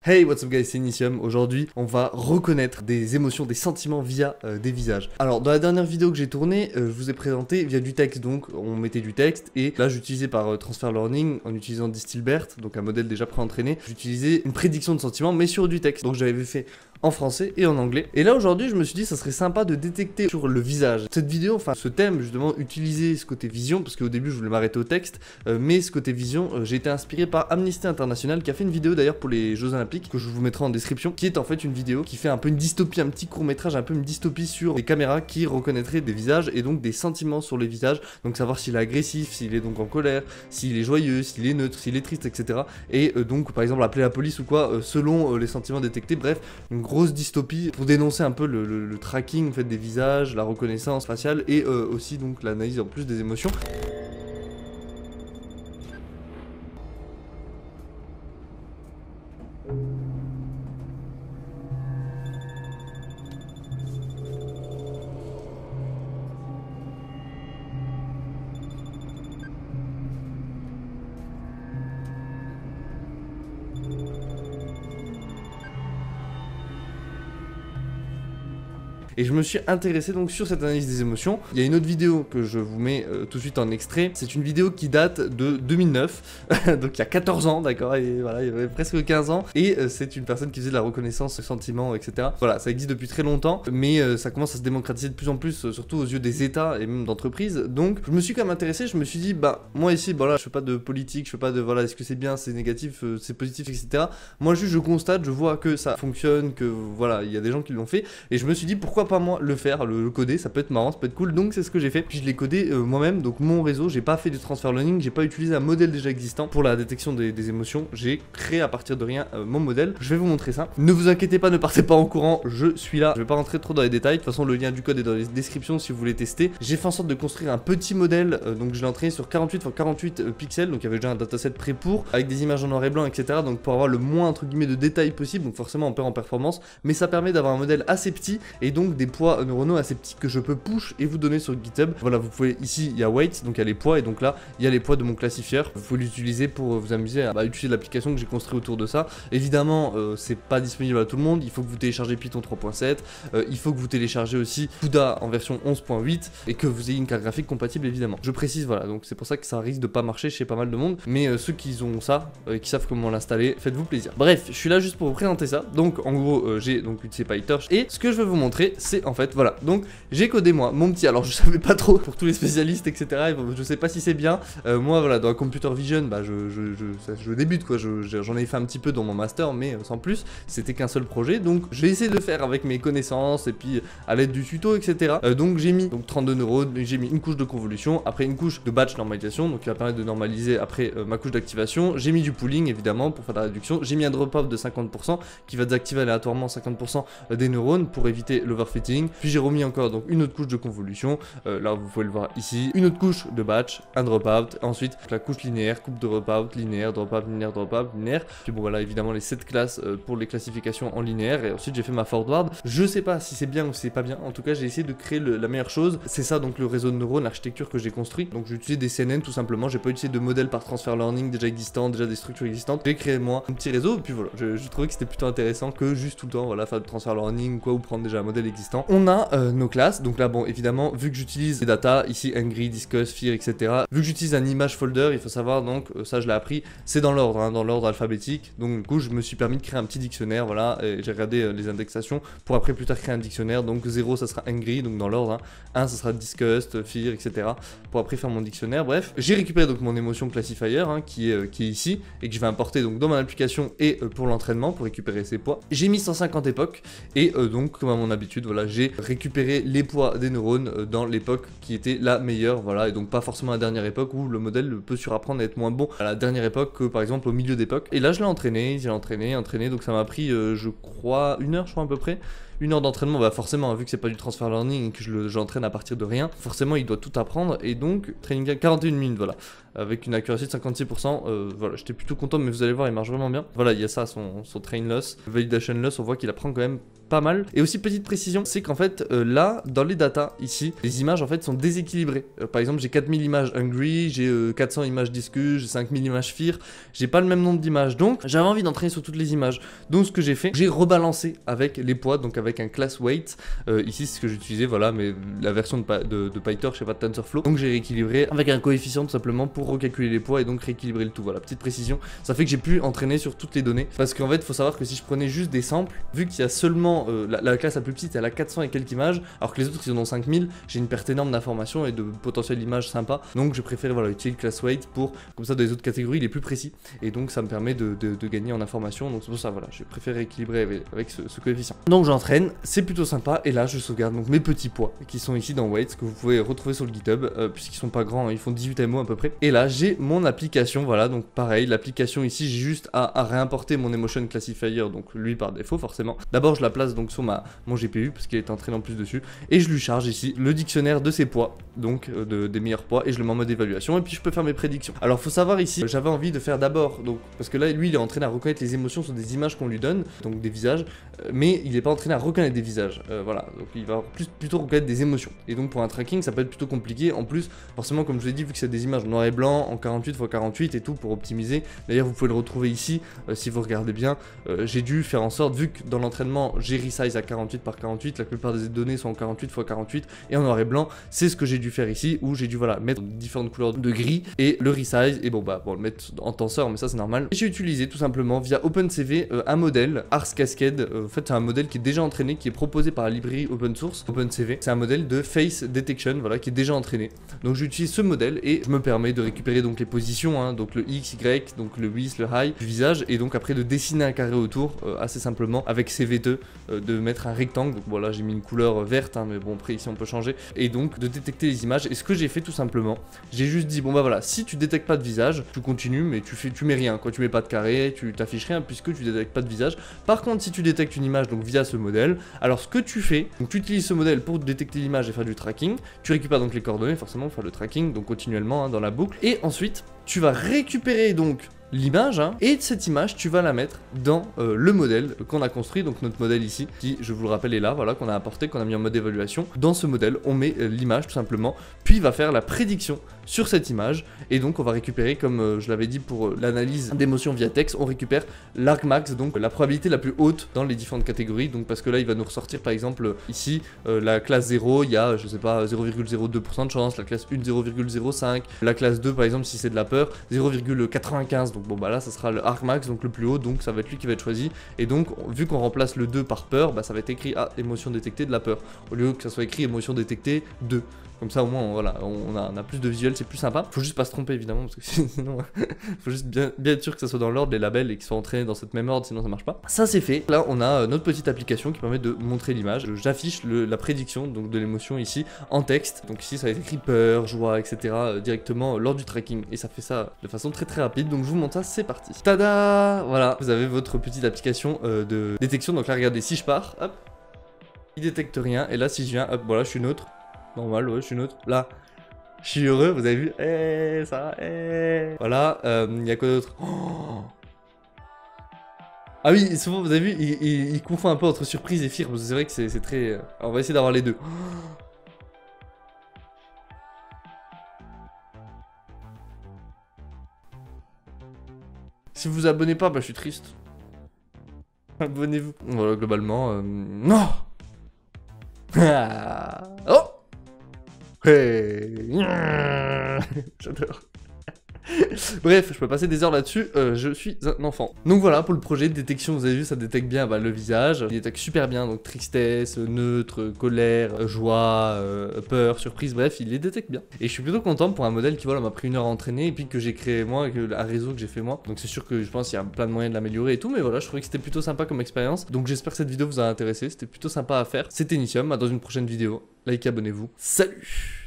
Hey, what's up guys, c'est Initium. Aujourd'hui, on va reconnaître des émotions, des sentiments via des visages. Alors, dans la dernière vidéo que j'ai tournée, je vous ai présenté via du texte, donc on mettait du texte, et là j'utilisais par Transfer Learning, en utilisant Distilbert, donc un modèle déjà pré-entraîné, j'utilisais une prédiction de sentiments, mais sur du texte. Donc j'avais fait en français et en anglais. Et là aujourd'hui je me suis dit ça serait sympa de détecter sur le visage. Cette vidéo, enfin ce thème justement, utiliser ce côté vision, parce qu'au début je voulais m'arrêter au texte, mais ce côté vision, j'ai été inspiré par Amnesty International qui a fait une vidéo d'ailleurs pour les Jeux Olympiques, que je vous mettrai en description, qui est en fait une vidéo qui fait un peu une dystopie, un petit court métrage, un peu une dystopie sur des caméras qui reconnaîtraient des visages et donc des sentiments sur les visages, donc savoir s'il est agressif, s'il est donc en colère, s'il est joyeux, s'il est neutre, s'il est triste, etc. Et donc par exemple appeler la police ou quoi, selon les sentiments détectés, bref, une grosse dystopie pour dénoncer un peu le tracking en fait, des visages, la reconnaissance faciale et aussi donc l'analyse en plus des émotions. Et je me suis intéressé donc sur cette analyse des émotions. Il y a une autre vidéo que je vous mets tout de suite en extrait. C'est une vidéo qui date de 2009, donc il y a 14 ans, d'accord, et voilà, il y avait presque 15 ans. Et c'est une personne qui faisait de la reconnaissance sentiments, etc. Voilà, ça existe depuis très longtemps, mais ça commence à se démocratiser de plus en plus, surtout aux yeux des États et même d'entreprises. Donc je me suis quand même intéressé, je me suis dit, bah moi ici, voilà, je fais pas de politique, je fais pas de, voilà, est-ce que c'est bien, c'est négatif, c'est positif, etc. Moi juste je constate, je vois que ça fonctionne, que voilà, il y a des gens qui l'ont fait, et je me suis dit, pourquoi pas moi le faire, le coder, ça peut être marrant, ça peut être cool, donc c'est ce que j'ai fait. Puis je l'ai codé moi-même, donc mon réseau, j'ai pas fait du transfer learning, j'ai pas utilisé un modèle déjà existant pour la détection des émotions, j'ai créé à partir de rien mon modèle. Je vais vous montrer ça. Ne vous inquiétez pas, ne partez pas en courant, je suis là, je vais pas rentrer trop dans les détails, de toute façon le lien du code est dans les descriptions si vous voulez tester. J'ai fait en sorte de construire un petit modèle, donc je l'ai entraîné sur 48 x 48 pixels, donc il y avait déjà un dataset prêt pour, avec des images en noir et blanc, etc. Donc pour avoir le moins entre guillemets de détails possible, donc forcément on perd en performance, mais ça permet d'avoir un modèle assez petit et donc des poids neuronaux assez petits que je peux push et vous donner sur GitHub. Voilà, vous pouvez, ici il y a weight, donc il y a les poids, et donc là il y a les poids de mon classifieur. Vous pouvez l'utiliser pour vous amuser à utiliser l'application que j'ai construite autour de ça. Évidemment c'est pas disponible à tout le monde, il faut que vous téléchargez Python 3.7, il faut que vous téléchargez aussi CUDA en version 11.8 et que vous ayez une carte graphique compatible évidemment. Je précise, voilà, donc c'est pour ça que ça risque de pas marcher chez pas mal de monde, mais ceux qui ont ça, qui savent comment l'installer, faites-vous plaisir. Bref, je suis là juste pour vous présenter ça. Donc en gros j'ai donc utilisé PyTorch, et ce que je vais vous montrer c'est en fait, voilà, donc j'ai codé moi, mon petit, alors je savais pas trop pour tous les spécialistes, etc. Je sais pas si c'est bien. Moi, voilà, dans la computer vision, bah, je débute quoi. J'en ai fait un petit peu dans mon master, mais sans plus. C'était qu'un seul projet, donc j'ai essayé de le faire avec mes connaissances et puis à l'aide du tuto, etc. Donc j'ai mis donc 32 neurones, j'ai mis une couche de convolution, après une couche de batch normalisation, donc qui va permettre de normaliser après ma couche d'activation. J'ai mis du pooling évidemment pour faire la réduction. J'ai mis un drop-off de 50% qui va désactiver aléatoirement 50% des neurones pour éviter l'overfitting. Puis j'ai remis encore donc une autre couche de convolution, là vous pouvez le voir ici, une autre couche de batch, un dropout, ensuite la couche linéaire, coupe de dropout, linéaire, dropout, linéaire, puis bon voilà évidemment les 7 classes pour les classifications en linéaire, et ensuite j'ai fait ma forward. Je sais pas si c'est bien ou si c'est pas bien, en tout cas j'ai essayé de créer la meilleure chose, c'est ça donc le réseau de neurones, l'architecture que j'ai construit. Donc j'ai utilisé des CNN tout simplement, j'ai pas utilisé de modèle par transfer learning déjà existant, déjà des structures existantes, j'ai créé moi un petit réseau, et puis voilà, je trouvais que c'était plutôt intéressant que juste tout le temps voilà faire du transfer learning quoi, ou prendre déjà un modèle existant. On a nos classes, donc là bon évidemment vu que j'utilise les data ici, angry, discuss, fear, etc. Vu que j'utilise un image folder, il faut savoir donc ça je l'ai appris, c'est dans l'ordre, hein, dans l'ordre alphabétique. Donc du coup je me suis permis de créer un petit dictionnaire, voilà, et j'ai regardé les indexations pour après plus tard créer un dictionnaire. Donc 0 ça sera angry, donc dans l'ordre, hein. 1 ça sera disgust, fear, etc. pour après faire mon dictionnaire. Bref, j'ai récupéré donc mon émotion classifier, hein, qui est ici et que je vais importer donc dans mon application et pour l'entraînement pour récupérer ses poids. J'ai mis 150 époques et donc comme à mon habitude, voilà, j'ai récupéré les poids des neurones dans l'époque qui était la meilleure, voilà, et donc pas forcément à la dernière époque où le modèle peut surapprendre à être moins bon à la dernière époque que par exemple au milieu d'époque. Et là je l'ai entraîné, donc ça m'a pris je crois 1 heure, je crois à peu près. 1 heure d'entraînement, bah forcément, vu que c'est pas du transfer learning et que j'entraîne à partir de rien, forcément il doit tout apprendre, et donc training time 41 minutes, voilà, avec une accuracy de 56%, voilà, j'étais plutôt content, mais vous allez voir, il marche vraiment bien. Voilà, il y a ça, son train loss, validation loss, on voit qu'il apprend quand même pas mal. Et aussi petite précision, c'est qu'en fait là dans les datas ici, les images en fait sont déséquilibrées. Par exemple j'ai 4000 images Hungry, j'ai 400 images Discus, j'ai 5000 images Fear, j'ai pas le même nombre d'images, donc j'avais envie d'entraîner sur toutes les images. Donc ce que j'ai fait, j'ai rebalancé avec les poids, donc avec un class weight. Ici c'est ce que j'utilisais, voilà, mais la version de PyTorch, je sais pas, de TensorFlow. Donc j'ai rééquilibré avec un coefficient tout simplement pour recalculer les poids et donc rééquilibrer le tout. Voilà, petite précision. Ça fait que j'ai pu entraîner sur toutes les données. Parce qu'en fait, il faut savoir que si je prenais juste des samples, vu qu'il y a seulement la classe la plus petite, elle a 400 et quelques images, alors que les autres ils en ont 5000, j'ai une perte énorme d'informations et de potentiel images sympa. Donc je préfère voilà, utiliser le class weight pour, comme ça dans les autres catégories, il est plus précis. Et donc ça me permet de gagner en information. Donc c'est pour ça, voilà, je préfère équilibrer avec ce coefficient. Donc j'entraîne, c'est plutôt sympa. Et là, je sauvegarde donc mes petits poids qui sont ici dans Weights, que vous pouvez retrouver sur le GitHub, puisqu'ils sont pas grands, hein, ils font 18 MO à peu près. Et là, j'ai mon application, voilà, donc pareil, l'application ici, j'ai juste à réimporter mon Emotion Classifier, donc lui par défaut forcément. D'abord, je la place donc sur mon GPU, parce qu'il est entraîné en plus dessus, et je lui charge ici le dictionnaire de ses poids, donc des meilleurs poids, et je le mets en mode évaluation, et puis je peux faire mes prédictions. Alors, faut savoir ici, j'avais envie de faire d'abord, donc, parce que là, lui, il est entraîné à reconnaître les émotions sur des images qu'on lui donne, donc des visages, mais il n'est pas entraîné à reconnaître des visages, voilà, donc il va plutôt reconnaître des émotions. Et donc pour un tracking, ça peut être plutôt compliqué. En plus, forcément, comme je vous l'ai dit, vu que c'est des images noir et blanc, en 48x48 et tout pour optimiser. D'ailleurs, vous pouvez le retrouver ici, si vous regardez bien. J'ai dû faire en sorte, vu que dans l'entraînement, j'ai resize à 48x48, la plupart des données sont en 48x48 et en noir et blanc, c'est ce que j'ai dû faire ici, où j'ai dû voilà, mettre différentes couleurs de gris et le resize, et bon, le mettre en tenseur, mais ça c'est normal. Et j'ai utilisé tout simplement via OpenCV un modèle, Ars Cascade. En fait, c'est un modèle qui est déjà entraîné, qui est proposé par la librairie open source, OpenCV. C'est un modèle de face detection, voilà, qui est déjà entraîné. Donc j'utilise ce modèle et je me permets de récupérer donc les positions, hein, donc le X, Y, donc le width, le high du visage, et donc après de dessiner un carré autour, assez simplement, avec CV2, de mettre un rectangle. Donc voilà, j'ai mis une couleur verte, hein, mais bon, après ici on peut changer, et donc de détecter les images. Et ce que j'ai fait tout simplement, j'ai juste dit, bon bah voilà, si tu détectes pas de visage, tu continues, mais tu mets rien, quoi, tu mets pas de carré, tu t'affiches rien, puisque tu détectes pas de visage. Par contre, si tu détectes une image, donc via ce modèle, alors ce que tu fais, donc tu utilises ce modèle pour détecter l'image et faire du tracking, tu récupères donc les coordonnées, forcément, pour faire le tracking, donc continuellement, hein, dans la boucle, et ensuite, tu vas récupérer donc l'image, hein, et cette image tu vas la mettre dans le modèle qu'on a construit, donc notre modèle ici, qui je vous le rappelle est là, voilà, qu'on a apporté, qu'on a mis en mode évaluation. Dans ce modèle on met l'image tout simplement, puis il va faire la prédiction sur cette image, et donc on va récupérer, comme je l'avais dit pour l'analyse d'émotions via texte, on récupère l'argmax, donc la probabilité la plus haute dans les différentes catégories. Donc parce que là il va nous ressortir par exemple ici la classe 0, il y a je sais pas 0,02% de chance, la classe 1 0,05, la classe 2 par exemple si c'est de la peur 0,95. Donc bon bah là ça sera le argmax, donc le plus haut, donc ça va être lui qui va être choisi. Et donc vu qu'on remplace le 2 par peur, bah ça va être écrit émotion détectée de la peur, au lieu que ça soit écrit émotion détectée 2. Comme ça au moins voilà, on a plus de visuel, c'est plus sympa. Faut juste pas se tromper évidemment, parce que sinon faut juste bien être sûr que ça soit dans l'ordre, les labels, et qu'ils soient entraînés dans cette même ordre, sinon ça marche pas. Ça c'est fait. Là on a notre petite application qui permet de montrer l'image. J'affiche la prédiction donc de l'émotion ici en texte. Donc ici ça va être écrit peur, joie, etc. Directement lors du tracking, et ça fait ça de façon très rapide. Donc je vous montre ça, c'est parti. Tada! Voilà, vous avez votre petite application de détection. Donc là regardez, si je pars, hop, il détecte rien, et là si je viens, hop, voilà, je suis neutre. Normal, ouais, je suis neutre. Là, je suis heureux, vous avez vu? Ça va, Voilà, il y a quoi d'autre? Oh, ah oui, souvent, vous avez vu, il confond un peu entre surprise et fear, parce que c'est vrai que c'est très... on va essayer d'avoir les deux. Si vous vous abonnez pas, bah je suis triste. Abonnez-vous. Voilà, globalement, non. Oh. Hey. J'adore. Bref, je peux passer des heures là-dessus, je suis un enfant. Donc voilà, pour le projet de détection, vous avez vu, ça détecte bien le visage. Il détecte super bien, donc tristesse, neutre, colère, joie, peur, surprise, bref, il les détecte bien. Et je suis plutôt content pour un modèle qui, voilà, m'a pris 1 heure à entraîner, et puis que j'ai créé moi, un réseau que j'ai fait moi. Donc c'est sûr que je pense qu'il y a plein de moyens de l'améliorer et tout, mais voilà, je trouvais que c'était plutôt sympa comme expérience. Donc j'espère que cette vidéo vous a intéressé, c'était plutôt sympa à faire. C'était Initium, dans une prochaine vidéo. Likez, abonnez-vous. Salut!